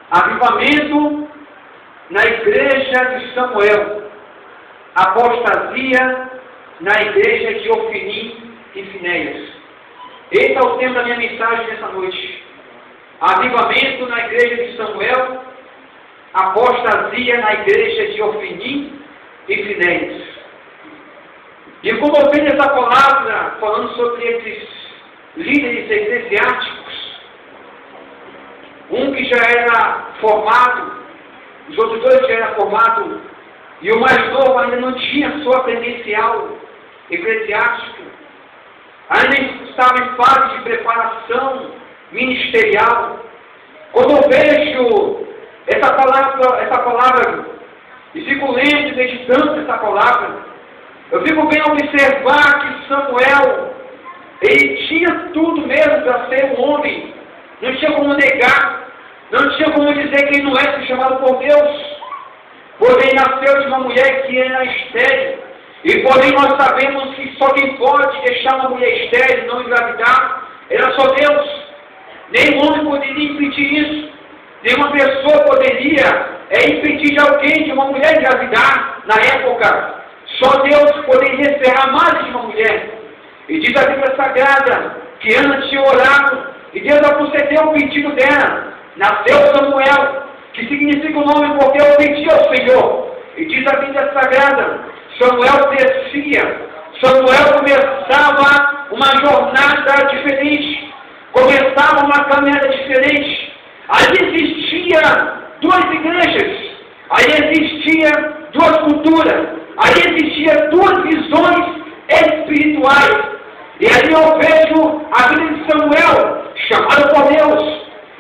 Avivamento na igreja de Samuel, apostasia na igreja de Ofni e Finéias. Esse é o tema da minha mensagem nessa noite. Avivamento na igreja de Samuel, apostasia na igreja de Ofni e Finéias. E como eu vejo essa palavra falando sobre esses líderes eclesiásticos, um que já era formado, os outros dois já eram formados, e o mais novo ainda não tinha sua credencial eclesiástica, ainda estava em fase de preparação ministerial. Quando eu vejo essa palavra, e fico lendo e meditando essa palavra, eu fico bem a observar que Samuel, ele tinha tudo mesmo para ser um homem, não tinha como negar, não tinha como dizer que ele não é chamado por Deus, porém nasceu de uma mulher que era estéril, e porém nós sabemos que só quem pode deixar uma mulher estéril e não engravidar, era só Deus. Nenhum homem poderia impedir isso, nenhuma pessoa poderia impedir de alguém, de uma mulher engravidar na época. Só Deus poderia encerrar mais de uma mulher. E diz a Bíblia Sagrada que Ana tinha orado e Deus concedeu o pedido dela. Nasceu Samuel, que significa o nome porque eu pedi ao Senhor. E diz a Bíblia Sagrada, Samuel descia, Samuel começava uma jornada diferente, começava uma caminhada diferente. Ali existia duas igrejas, aí existia duas culturas, aí existia duas visões espirituais. E ali eu vejo a vida de Samuel, chamado por Deus,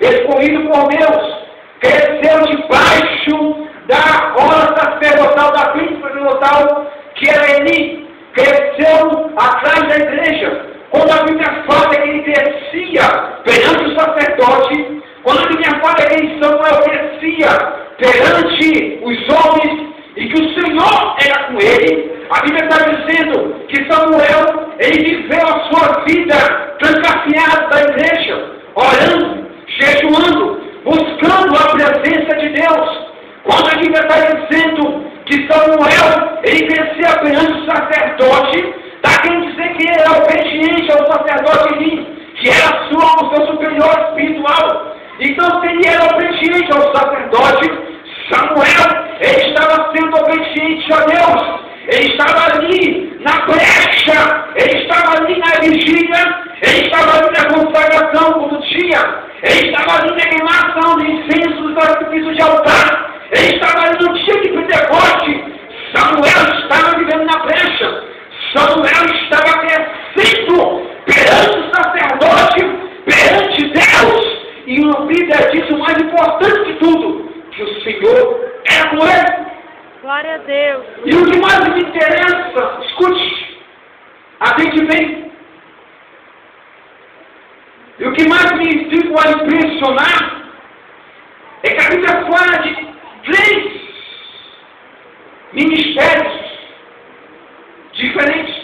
escolhido por Deus, cresceu debaixo da hora sacerdotal, da príncipe sacerdotal, que era Eli, cresceu atrás da igreja. Quando a Bíblia fala que ele crescia perante o sacerdote, quando a Bíblia fala que Samuel crescia perante os homens, e que o Senhor era com ele, a Bíblia está dizendo que Samuel, ele viveu a sua vida trancafiado da igreja, orando, jejuando, buscando a presença de Deus. Quando a Bíblia está dizendo que Samuel, ele crescia perante o sacerdote, está querendo dizer que ele era obediente ao sacerdote Eli, que era o seu superior espiritual. Então, se ele era obediente ao sacerdote, Samuel, ele estava sendo obediente a Deus, ele estava ali na brecha, ele estava ali na vigília, ele estava ali na consagração todo dia, ele estava ali na queimação de incenso do sacrifício de altar, ele estava ali no dia de Pentecoste. Samuel estava vivendo na brecha, Samuel estava crescendo perante o sacerdote, perante Deus, e uma Bíblia diz o mais importante de tudo, que o Senhor era com ele. Glória a Deus. E o que mais me interessa, escute, atende bem. E o que mais me fico a impressionar é que a Bíblia fala de 3 ministérios diferentes.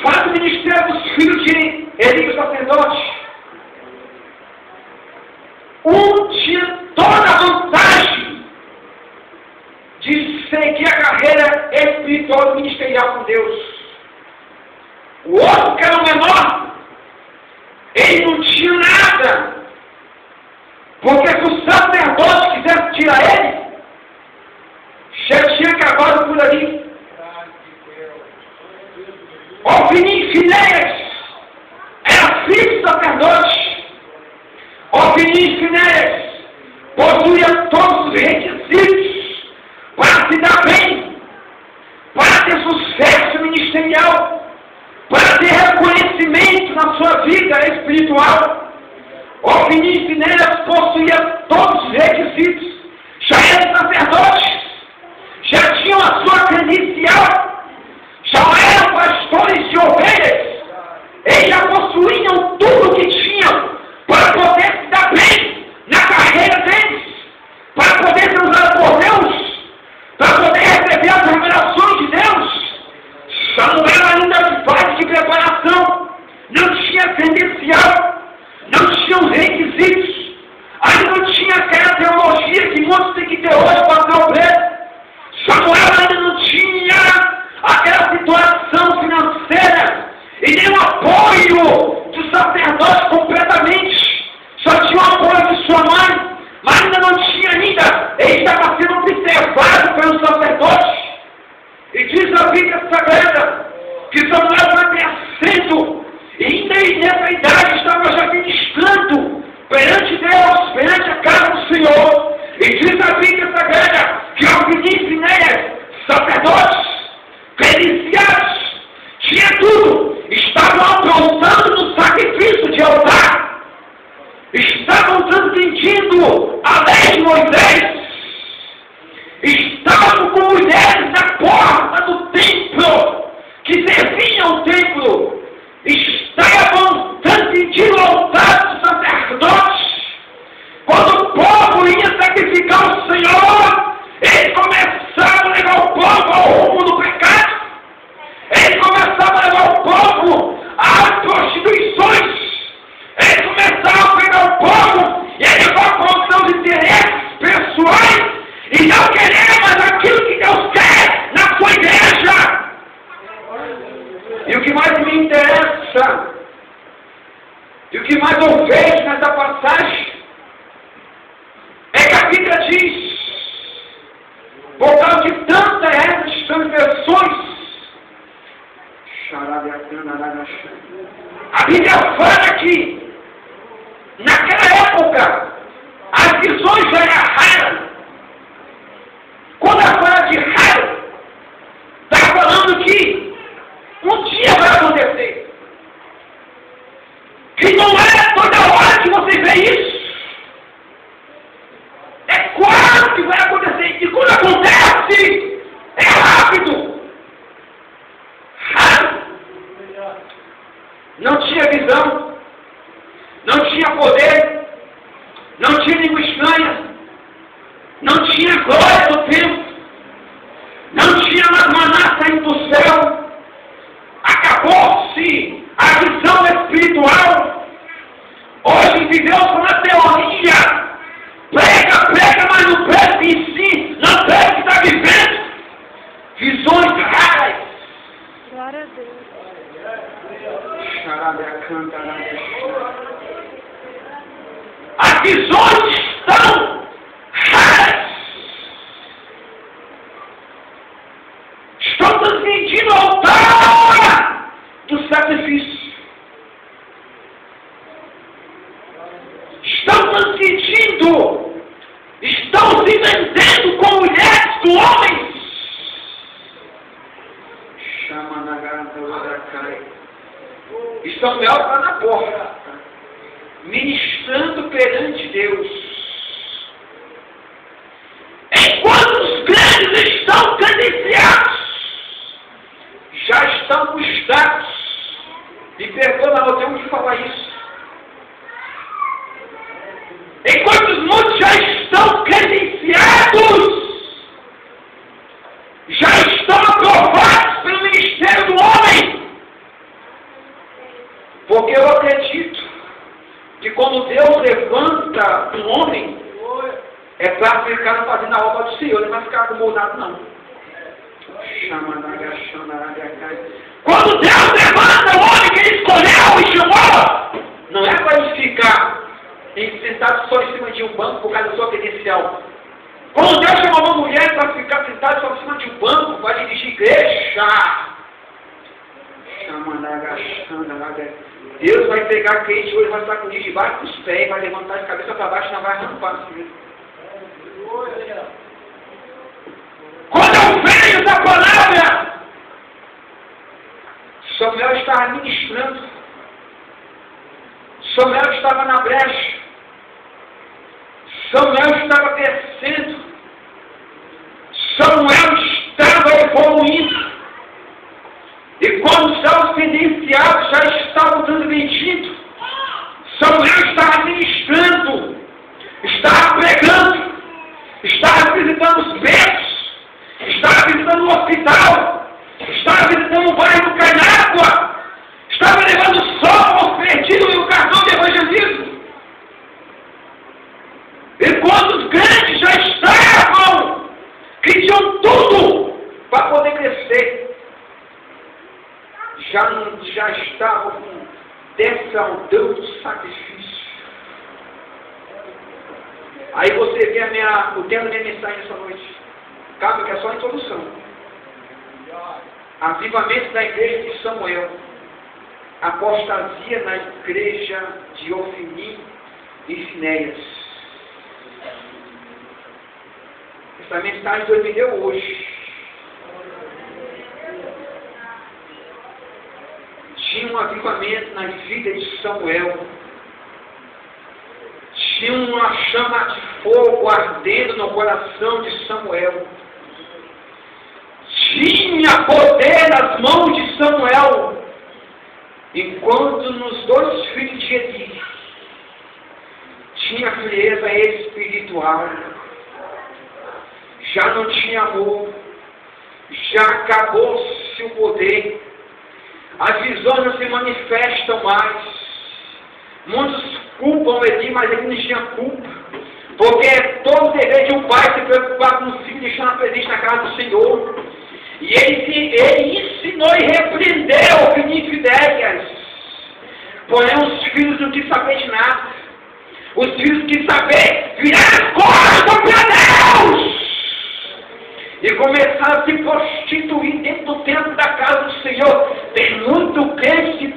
Fala do ministério dos filhos de Eli, o sacerdote. Um tinha toda a vantagem de seguir a carreira espiritual e ministerial com Deus. O outro, que era o menor, ele não tinha nada, porque se o sacerdote quisesse tirar ele, já tinha acabado por ali. Ofni e Finéias era filho do sacerdote. Ofni e Finéias possuía todos os requisitos para se dar bem, para ter sucesso ministerial, para ter reconhecimento na sua vida espiritual. Ofni e Finéias possuía todos os requisitos, já eram sacerdotes, já tinham a sua credencial, já eram pastores de ovelhas, eles já possuíam tudo o que tinham para poder se dar bem na carreira deles, para poder ser usado por Deus, para poder receber as revelações de Deus. Samuel ainda em fase de preparação, não tinha credencial, sacerdote completamente. Só tinha o apoio de sua mãe, mas ainda não tinha ainda. Ele estava sendo observado pelo sacerdote. E diz a Bíblia Sagrada que Samuel foi crescendo, e ainda nessa idade estava já ministrando perante Deus, perante a casa do Senhor. E diz a Bíblia Sagrada que Ofni e Finéias, sacerdotes, credenciados, tinha tudo, estavam aprontando no sacrifício de altar, estavam transmitindo a lei de Moisés, estavam com mulheres na porta do templo, que serviam o templo, estavam transmitindo o altar dos sacerdotes. Quando o povo ia sacrificar o Senhor, eles começavam a levar o povo ao rumo do pecado, eles começavam a levar o povo às prostituições, eles começavam a pegar o povo e a levar para os seus interesses pessoais e não querer mais aquilo que Deus quer na sua igreja. E o que mais me interessa, e o que mais eu vejo nessa passagem, é que a Bíblia diz, por causa de tantas essas transgressões, a Bíblia fala que, naquela época, as visões já eram raras. Quando ela fala de raro, está falando que um dia vai acontecer. Que não é toda hora que você vê isso. É claro que vai acontecer. E quando acontece, é rápido. Raro. Não tinha visão. Não tinha poder. Não tinha língua estranha. Não tinha glória do tempo. Não tinha maná saindo do céu. Acabou-se a visão espiritual. Hoje vivemos uma teoria. Prega, mas não prega o que ensina. Não prega o que está vivendo. Visões raras. Glória a Deus. As visões estão raras. Estão transmitindo ao altar do sacrifício. Estão transmitindo. Estão se vendendo com mulheres do homem. Chama na garganta, outra cai. E Samuel está na porta, ministrando perante Deus. Enquanto os grandes estão credenciados, já estão custados. E perdona, eu tenho que falar isso. Enquanto muitos já estão credenciados, já estão aprovados pelo ministério do homem. Porque eu acredito que quando Deus levanta um homem, é para ficar fazendo a obra do Senhor, não vai ficar acomodado não. Quando Deus levanta o homem que Ele escolheu e chamou, não é para ele ficar sentado só em cima de um banco por causa da sua credencial. Quando Deus chamou uma mulher para ficar sentada só em cima de um banco, para dirigir igreja. Deus vai pegar a crente hoje, vai sacudir debaixo dos pés, vai levantar de cabeça para baixo e não vai arrancar assim. Quando eu vejo essa palavra, Samuel estava ministrando. Samuel estava na brecha. Samuel estava crescendo. Samuel estava evoluindo. E quando os credenciados já estavam transmitindo, Samuel estava ministrando, estava pregando, estava visitando os betos, estava visitando o hospital, estava visitando o bairro do Canágua, estava levando sol aos perdidos e o cartão de evangelismo. E quando os grandes já estavam, que tinham tudo para poder crescer, já estavam defraudando do sacrifício. Aí você vê o tema da minha mensagem essa noite. Calma, que é só a introdução. Avivamento da igreja de Samuel. Apostasia na igreja de Ofni e Finéias. Essa mensagem Deus me deu hoje. Tinha um avivamento na vida de Samuel. Tinha uma chama de fogo ardendo no coração de Samuel. Tinha poder nas mãos de Samuel. Enquanto nos 2 filhos de Eli tinha frieza espiritual. Já não tinha amor. Já acabou-se o poder. As visões não se manifestam mais. Muitos culpam Eli, mas ele não tinha culpa. Porque é todo o dever de um pai se preocupar com o filho, deixando presente na casa do Senhor. E ele ensinou e repreendeu o filho de Finéias. Porém, os filhos não quis saber de nada. Os filhos quis saber virar as costas para Deus. E começaram a se prostituir dentro do templo da casa do Senhor. Tem muito crente se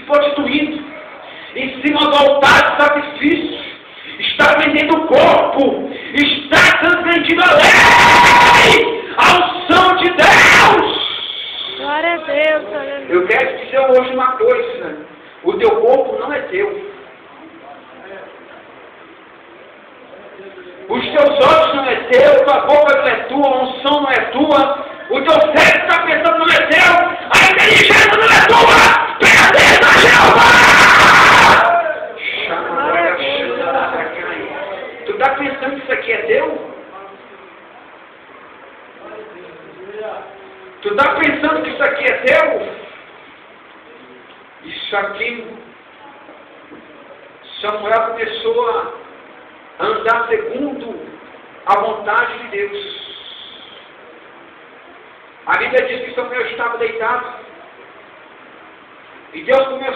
prostituindo em cima do altar de sacrifício. Está vendendo o corpo. Está transgredindo a lei. A unção de Deus. Glória a Deus. Aleluia. Eu quero te dizer hoje uma coisa. O teu corpo não é teu. Os teus olhos não é teu, tua boca não é tua, a unção não é tua, o teu cérebro está pensando não é teu, a inteligência não é tua, pertence a Jeová! Tu está pensando que isso aqui é teu? Tu está pensando que isso aqui é teu? Isso aqui, Samuel começou a andar segundo a vontade de Deus. A Bíblia diz que Samuel estava deitado. E Deus começou